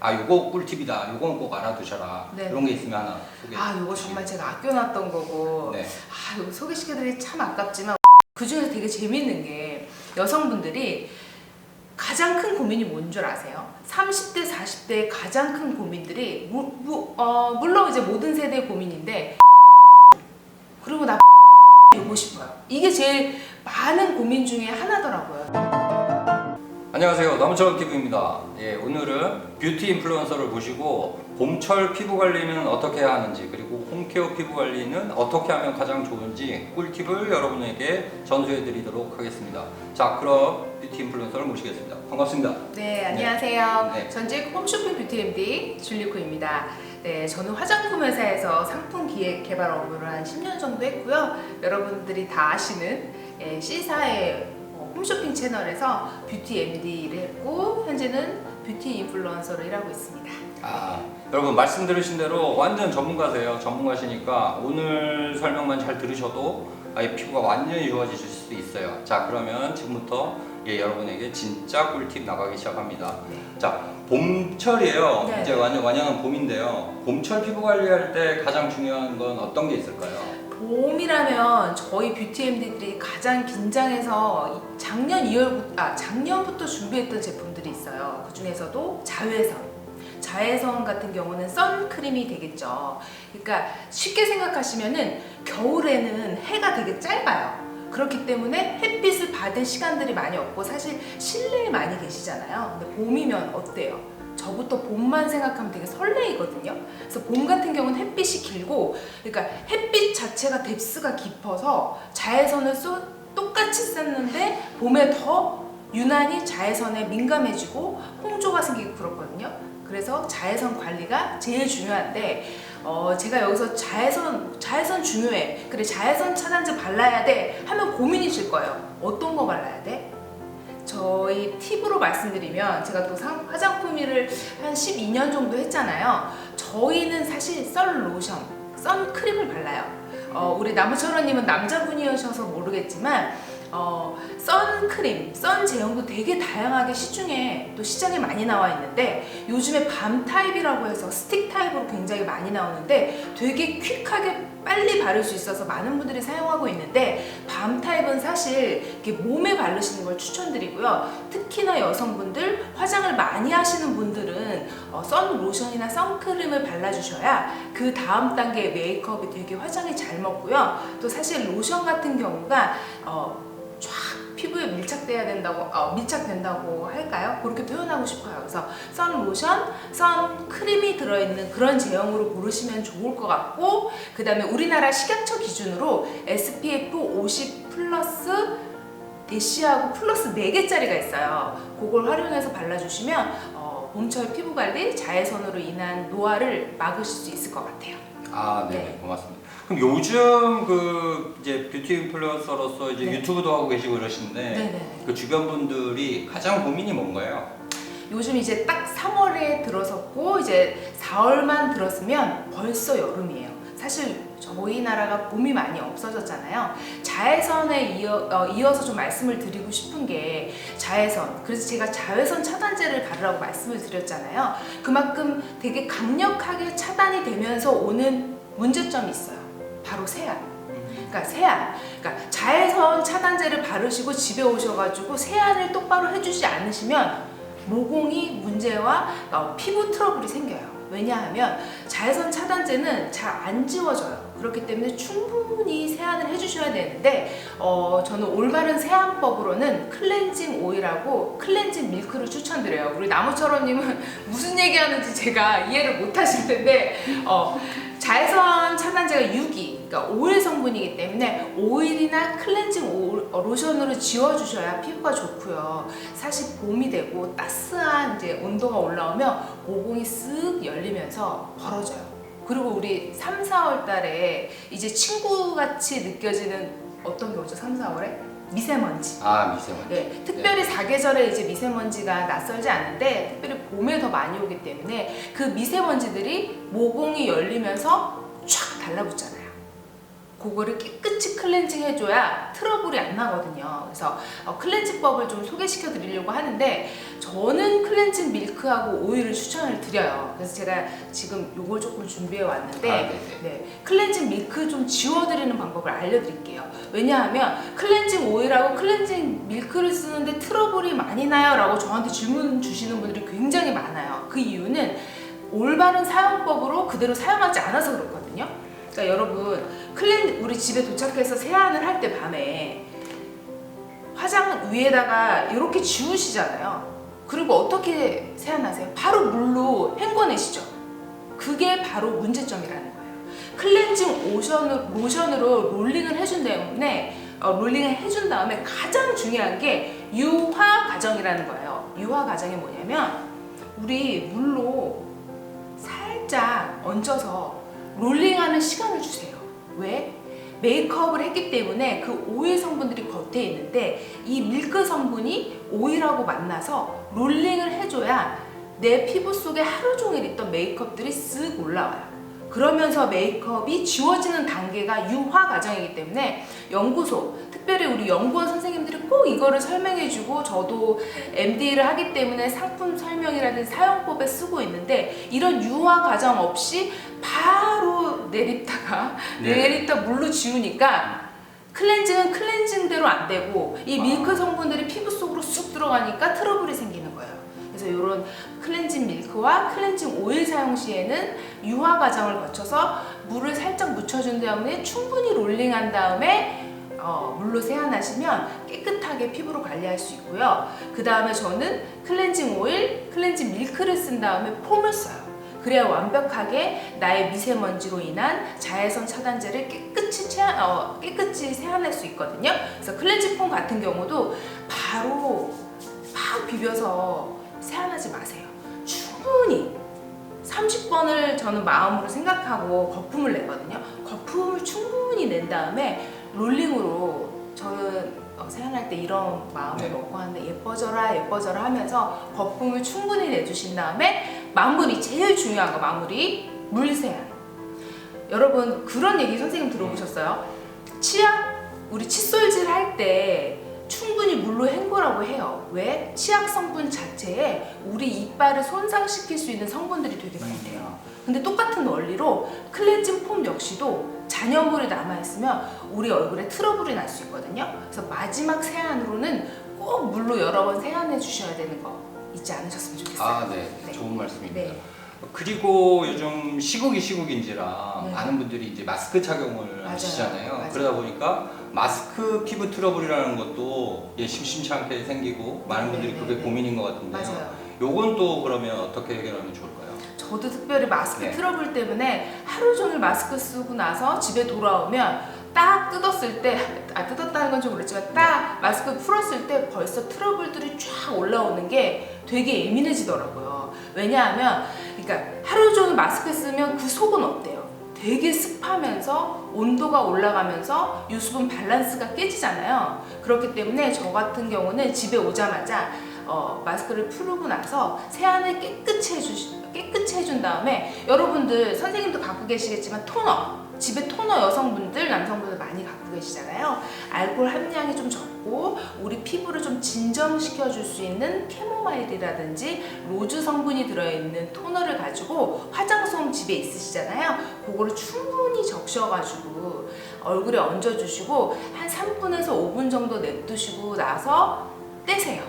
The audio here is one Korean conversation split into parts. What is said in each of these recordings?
요거 꿀팁이다, 요거는 꼭 알아두셔라, 네. 이런 게 있으면 하나 소개해 요거 주시기. 정말 제가 아껴놨던 거고. 네. 요거 소개시켜드리기 참 아깝지만 그 중에서 되게 재밌는 게 여성분들이 가장 큰 고민이 뭔 줄 아세요? 30대, 40대의 가장 큰 고민들이 물론 이제 모든 세대의 고민인데 그리고 나 보고 싶어요. 이게 제일 많은 고민 중에 하나더라고요. 안녕하세요, 나무처럼 TV입니다. 예, 오늘은 뷰티 인플루언서를 모시고 봄철 피부 관리는 어떻게 해야 하는지, 그리고 홈케어 피부 관리는 어떻게 하면 가장 좋은지 꿀팁을 여러분에게 전수해 드리도록 하겠습니다. 자, 그럼 뷰티 인플루언서를 모시겠습니다. 반갑습니다. 네, 안녕하세요. 네. 전직 홈쇼핑 뷰티 MD 줄리코입니다. 네, 저는 화장품 회사에서 상품 기획 개발 업무를 한 10년 정도 했고요. 여러분들이 다 아시는 C사의 홈쇼핑 채널에서 뷰티 MD를 했고 현재는 뷰티 인플루언서로 일하고 있습니다. 여러분 말씀 들으신 대로 완전 전문가세요. 전문가시니까 오늘 설명만 잘 들으셔도 아예 피부가 완전히 좋아지실 수 있어요. 자, 그러면 지금부터 여러분에게 진짜 꿀팁 나가기 시작합니다. 네. 자, 봄철이에요. 네. 이제 완연한 봄인데요. 봄철 피부 관리할 때 가장 중요한 건 어떤 게 있을까요? 봄이라면 저희 뷰티 MD들이 가장 긴장해서 작년부터 준비했던 제품들이 있어요. 그 중에서도 자외선 같은 경우는 선크림이 되겠죠. 그러니까 쉽게 생각하시면은 겨울에는 해가 되게 짧아요. 그렇기 때문에 햇빛을 받을 시간들이 많이 없고 사실 실내에 많이 계시잖아요. 근데 봄이면 어때요? 저부터 봄만 생각하면 되게 설레이거든요. 그래서 봄 같은 경우는 햇빛이 길고, 그러니까 햇빛 자체가 뎁스가 깊어서 자외선을 똑같이 쐈는데 봄에 더 유난히 자외선에 민감해지고 홍조가 생기고 그렇거든요. 그래서 자외선 관리가 제일 중요한데 제가 여기서 자외선 중요해, 그래 자외선 차단제 발라야 돼 하면 고민이실 거예요. 어떤 거 발라야 돼? 저희 팁으로 말씀드리면, 제가 또 화장품 일을 한 12년 정도 했잖아요. 저희는 사실 선크림을 발라요. 우리 나무철원님은 남자분이셔서 모르겠지만 선크림, 선 제형도 되게 다양하게 시중에 또 시장에 많이 나와 있는데, 요즘에 밤 타입이라고 해서 스틱 타입으로 굉장히 많이 나오는데 되게 퀵하게 빨리 바를 수 있어서 많은 분들이 사용하고 있는데, 밤 타입은 사실 이렇게 몸에 바르시는 걸 추천드리고요. 특히나 여성분들, 화장을 많이 하시는 분들은 선 로션이나 선크림을 발라주셔야 그 다음 단계의 메이크업이 되게 화장이 잘 먹고요. 또 사실 로션 같은 경우가 쫙 피부에 밀착된다고 할까요? 그렇게 표현하고 싶어요. 그래서 선 로션, 선 크림이 들어있는 그런 제형으로 고르시면 좋을 것 같고, 그 다음에 우리나라 식약처 기준으로 SPF 50 플러스 대시하고 플러스 4개짜리가 있어요. 그걸 활용해서 발라주시면 봄철 피부 관리, 자외선으로 인한 노화를 막으실 수 있을 것 같아요. 네, 고맙습니다. 그럼 요즘 이제 뷰티 인플루언서로서 이제 네. 유튜브도 하고 계시고 이러시는데, 네네. 그 주변 분들이 가장 고민이 뭔가요? 요즘 이제 딱 3월에 들어섰고 이제 4월만 들었으면 벌써 여름이에요. 사실 저희 나라가 봄이 많이 없어졌잖아요. 자외선에 이어서 좀 말씀을 드리고 싶은 게 자외선. 그래서 제가 자외선 차단제를 바르라고 말씀을 드렸잖아요. 그만큼 되게 강력하게 차단이 되면서 오는 문제점이 있어요. 바로 세안. 그러니까 자외선 차단제를 바르시고 집에 오셔가지고 세안을 똑바로 해주지 않으시면 모공이 문제와 피부 트러블이 생겨요. 왜냐하면 자외선 차단제는 잘 안 지워져요. 그렇기 때문에 충분히 세안을 해주셔야 되는데 저는 올바른 세안법으로는 클렌징 오일하고 클렌징 밀크를 추천드려요. 우리 나무철원님은 무슨 얘기하는지 제가 이해를 못 하실 텐데 자외선 차단제가 유기, 그러니까 오일 성분이기 때문에 오일이나 클렌징 로션으로 지워주셔야 피부가 좋고요. 사실 봄이 되고 따스한 이제 온도가 올라오면 모공이 쓱 열리면서 벌어져요. 그리고 우리 3, 4월 달에 이제 친구같이 느껴지는 어떤 게 오죠? 3, 4월에? 미세먼지. 미세먼지. 네, 특별히 사계절에 이제 미세먼지가 낯설지 않은데 특별히 봄에 더 많이 오기 때문에 그 미세먼지들이 모공이 열리면서 촥 달라붙잖아요. 그거를 깨끗이 클렌징 해줘야 트러블이 안 나거든요. 그래서 클렌징법을 좀 소개시켜 드리려고 하는데 저는 클렌징 밀크하고 오일을 추천을 드려요. 그래서 제가 지금 요걸 조금 준비해 왔는데 네, 클렌징 밀크 좀 지워드리는 방법을 알려드릴게요. 왜냐하면 클렌징 오일하고 클렌징 밀크를 쓰는데 트러블이 많이 나요? 라고 저한테 질문 주시는 분들이 굉장히 많아요. 그 이유는 올바른 사용법으로 그대로 사용하지 않아서 그렇거든요. 그러니까 여러분 우리 집에 도착해서 세안을 할 때 밤에 화장 위에다가 이렇게 지우시잖아요. 그리고 어떻게 세안하세요? 바로 물로 헹궈내시죠. 그게 바로 문제점이라는 거예요. 클렌징 로션으로 롤링을 해준 다음에 가장 중요한 게 유화 과정이라는 거예요. 유화 과정이 뭐냐면 우리 물로 살짝 얹어서 롤링하는 시간을 주세요. 왜? 메이크업을 했기 때문에 그 오일 성분들이 겉에 있는데 이 밀크 성분이 오일하고 만나서 롤링을 해줘야 내 피부 속에 하루 종일 있던 메이크업들이 쓱 올라와요. 그러면서 메이크업이 지워지는 단계가 유화 과정이기 때문에 특별히 우리 연구원 선생님들이 꼭 이거를 설명해주고 저도 MD를 하기 때문에 상품 설명이라든지 사용법에 쓰고 있는데 이런 유화 과정 없이 바로 내립다 물로 지우니까 클렌징은 클렌징대로 안 되고 이 밀크 성분들이 피부 속으로 쑥 들어가니까 트러블이 생기는 거예요. 그래서 이런 클렌징 밀크와 클렌징 오일 사용 시에는 유화 과정을 거쳐서 물을 살짝 묻혀준 다음에 충분히 롤링한 다음에 물로 세안하시면 깨끗하게 피부로 관리할 수 있고요. 그 다음에 저는 클렌징 오일, 클렌징 밀크를 쓴 다음에 폼을 써요. 그래야 완벽하게 나의 미세먼지로 인한 자외선 차단제를 깨끗이 세안할 수 있거든요. 그래서 클렌징 폼 같은 경우도 바로 막 비벼서 세안하지 마세요. 충분히 30번을 저는 마음으로 생각하고 거품을 내거든요. 거품을 충분히 낸 다음에 롤링으로 저는 세안할 때 이런 마음을 먹고 하는데 예뻐져라 하면서 거품을 충분히 내주신 다음에 마무리, 제일 중요한 거 마무리, 물세안. 여러분 그런 얘기 선생님 들어보셨어요? 우리 칫솔질 할 때 충분히 물로 헹구라고 해요. 왜? 치약 성분 자체에 우리 이빨을 손상시킬 수 있는 성분들이 되게 많이 돼요. 근데 똑같은 원리로 클렌징 폼 역시도 잔여물이 남아있으면 우리 얼굴에 트러블이 날 수 있거든요. 그래서 마지막 세안으로는 꼭 물로 여러 번 세안해 주셔야 되는 거 잊지 않으셨으면 좋겠어요. 네. 좋은 말씀입니다. 네. 그리고 요즘 시국인지라 네. 많은 분들이 이제 마스크 착용을 하시잖아요. 그러다 보니까 마스크 피부 트러블이라는 것도 심심치 않게 생기고 많은 분들이 그게 고민인 것 같은데요. 맞아요. 요건 또 그러면 어떻게 해결하면 좋을까요? 저도 특별히 마스크 트러블 때문에 하루 종일 마스크 쓰고 나서 집에 돌아오면 딱 뜯었을 때, 뜯었다는 건 좀 그렇지만 딱 마스크 풀었을 때 벌써 트러블들이 쫙 올라오는 게 되게 예민해지더라고요. 왜냐하면 그러니까 하루 종일 마스크 쓰면 그 속은 어때요? 되게 습하면서 온도가 올라가면서 유수분 밸런스가 깨지잖아요. 그렇기 때문에 저 같은 경우는 집에 오자마자 마스크를 풀고 나서 세안을 깨끗이 해준 다음에 여러분들 선생님도 갖고 계시겠지만 집에 토너 여성분들, 남성분들 많이 갖고 계시잖아요. 알코올 함량이 좀 적고 우리 피부를 좀 진정시켜 줄 수 있는 캐모마일이라든지 로즈 성분이 들어있는 토너를 가지고 화장솜 집에 있으시잖아요. 그거를 충분히 적셔가지고 얼굴에 얹어주시고 한 3분에서 5분 정도 냅두시고 나서 떼세요.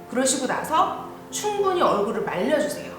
그러시고 나서 충분히 얼굴을 말려주세요.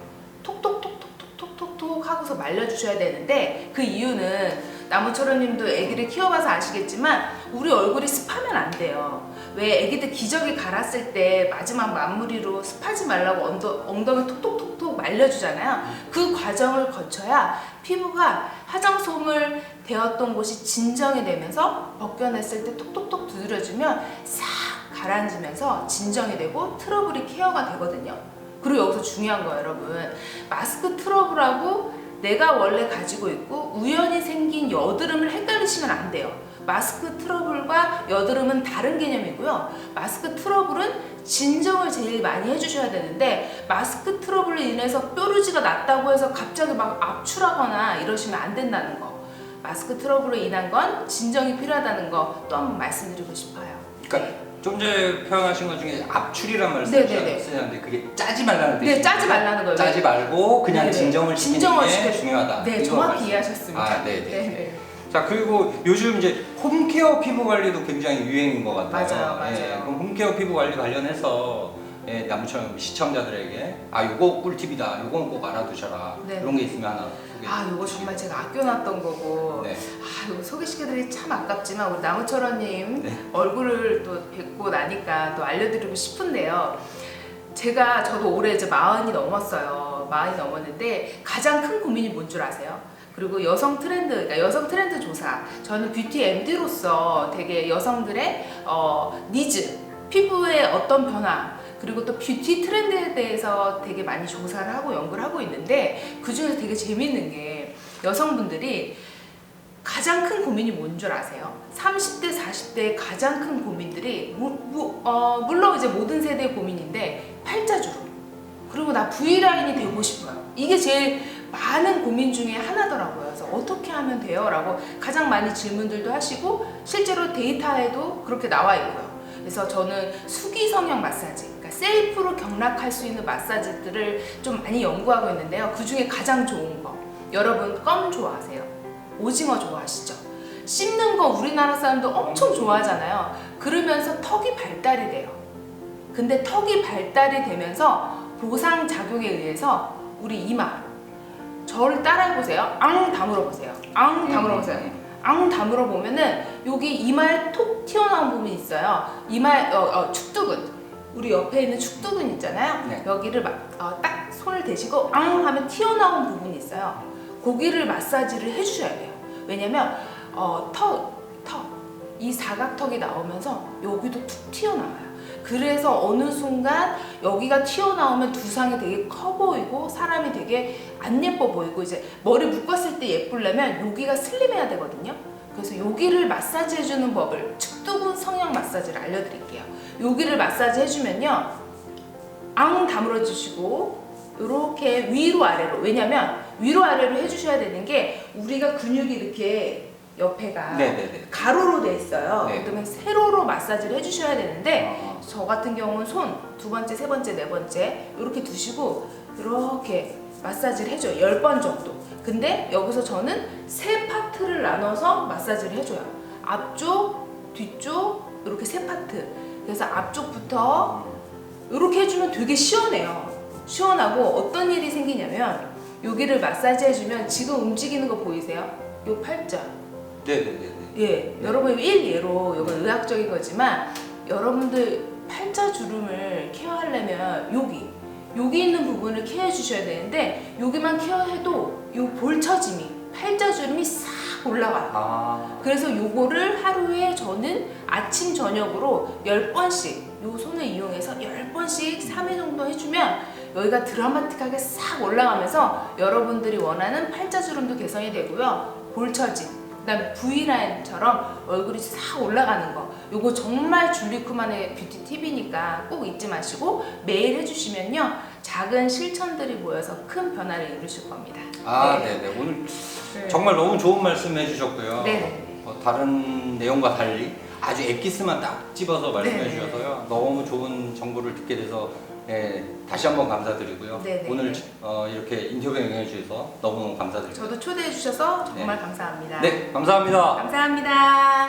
톡톡톡톡톡톡톡 하고서 말려주셔야 되는데 그 이유는 나무처럼님도 아기를 키워봐서 아시겠지만 우리 얼굴이 습하면 안 돼요. 왜 아기들 기저귀 갈았을 때 마지막 마무리로 습하지 말라고 엉덩이 톡톡톡톡 말려주잖아요. 그 과정을 거쳐야 피부가 화장솜을 대었던 곳이 진정이 되면서 벗겨냈을 때 톡톡톡 두드려주면 싹 가라앉으면서 진정이 되고 트러블이 케어가 되거든요. 그리고 여기서 중요한 거예요, 여러분. 마스크 트러블하고 내가 원래 가지고 있고 우연히 생긴 여드름을 헷갈리시면 안 돼요. 마스크 트러블과 여드름은 다른 개념이고요. 마스크 트러블은 진정을 제일 많이 해주셔야 되는데 마스크 트러블로 인해서 뾰루지가 났다고 해서 갑자기 막 압출하거나 이러시면 안 된다는 거. 마스크 트러블로 인한 건 진정이 필요하다는 거 또 한번 말씀드리고 싶어요. 그러니까 좀 전에 표현하신 것 중에 압출이란 말을 네네네. 쓰셨는데 그게 짜지 말라는 뜻이에요. 네, 짜지 말라는 거예요. 짜지 말고 그냥 네네. 진정을 시키는 게 중요하다. 네, 이거 정확히 말씀. 이해하셨습니다. 아, 네네. 네네. 자, 그리고 요즘 이제 홈케어 피부 관리도 굉장히 유행인 것 같아요. 맞아요. 예, 그럼 홈케어 피부 관리 관련해서 나무처럼 시청자들에게 요거 꿀팁이다, 요건 꼭 알아두셔라, 네. 이런 게 있으면 하나 소개해 요거 주시죠. 정말 제가 아껴놨던 거고 네. 요거 소개시켜드리기 참 아깝지만 우리 나무철원님 네. 얼굴을 또 뵙고 나니까 또 알려드리고 싶은데요. 저도 올해 이제 40이 넘었어요. 40이 넘었는데 가장 큰 고민이 뭔 줄 아세요? 그리고 여성 트렌드 조사. 저는 뷰티 MD로서 되게 여성들의 니즈, 피부의 어떤 변화, 그리고 또 뷰티 트렌드에 대해서 되게 많이 조사를 하고 연구를 하고 있는데 그 중에서 되게 재밌는 게 여성분들이 가장 큰 고민이 뭔 줄 아세요? 30대, 40대의 가장 큰 고민들이 물론 이제 모든 세대의 고민인데 팔자주름, 그리고 나 V라인이 되고 싶어요. 이게 제일 많은 고민 중에 하나더라고요. 그래서 어떻게 하면 돼요? 라고 가장 많이 질문들도 하시고 실제로 데이터에도 그렇게 나와 있고요. 그래서 저는 수기 성형 마사지, 그러니까 셀프로 경락할 수 있는 마사지들을 좀 많이 연구하고 있는데요. 그 중에 가장 좋은 거, 여러분 껌 좋아하세요? 오징어 좋아하시죠? 씹는 거 우리나라 사람도 엄청 좋아하잖아요. 그러면서 턱이 발달이 돼요. 근데 턱이 발달이 되면서 보상 작용에 의해서 우리 이마, 저를 따라해보세요. 앙 다물어 보세요. 앙 다물어 보세요. 앙 다물어 보면은 여기 이마에 톡 튀어나온 부분이 있어요. 이마에 축두근, 우리 옆에 있는 축두근 있잖아요. 네. 여기를 딱 손을 대시고 앙 하면 튀어나온 부분이 있어요. 고기를 마사지를 해주셔야 돼요. 왜냐면 이 사각턱이 나오면서 여기도 툭 튀어나와요. 그래서 어느 순간 여기가 튀어나오면 두상이 되게 커 보이고 사람이 되게 안 예뻐 보이고 이제 머리 묶었을 때 예쁘려면 여기가 슬림해야 되거든요. 그래서 여기를 마사지 해주는 법을, 축두근 성형 마사지를 알려드릴게요. 여기를 마사지 해주면요, 앙 다물어 주시고 이렇게 위로 아래로, 왜냐면 위로 아래로 해주셔야 되는 게 우리가 근육이 이렇게 옆에가 네네네. 가로로 돼 있어요. 네. 그러면 세로로 마사지를 해주셔야 되는데 저 같은 경우는 손 두 번째, 세 번째, 네 번째 이렇게 두시고 이렇게 마사지를 해줘요. 10번 정도. 근데 여기서 저는 세 파트를 나눠서 마사지를 해줘요. 앞쪽, 뒤쪽 이렇게 세 파트. 그래서 앞쪽부터 이렇게 해주면 되게 시원해요. 시원하고 어떤 일이 생기냐면 여기를 마사지 해주면 지금 움직이는 거 보이세요? 요 팔자. 네네네. 예, 여러분 일예로 이건 의학적인 거지만 여러분들 팔자 주름을 케어하려면 여기 있는 부분을 케어해 주셔야 되는데 여기만 케어해도 요 볼처짐이, 팔자 주름이 싹 올라가요. 그래서 요거를 하루에 저는 아침 저녁으로 10번씩 요 손을 이용해서 10번씩 3회 정도 해주면 여기가 드라마틱하게 싹 올라가면서 여러분들이 원하는 팔자주름도 개선이 되고요. 볼처짐, 그다음 V라인처럼 얼굴이 싹 올라가는 거, 요거 정말 줄리쿠만의 뷰티 팁이니까 꼭 잊지 마시고 매일 해주시면요, 작은 실천들이 모여서 큰 변화를 이루실 겁니다. 네네. 오늘 정말 너무 좋은 말씀 해주셨고요. 네. 다른 내용과 달리 아주 엑기스만 딱 집어서 말씀해 네. 주셔서요. 너무 좋은 정보를 듣게 돼서 다시 한번 감사드리고요. 네. 오늘 이렇게 인터뷰에 응해 주셔서 너무너무 감사드립니다. 저도 초대해 주셔서 정말 감사합니다. 네, 감사합니다. 감사합니다.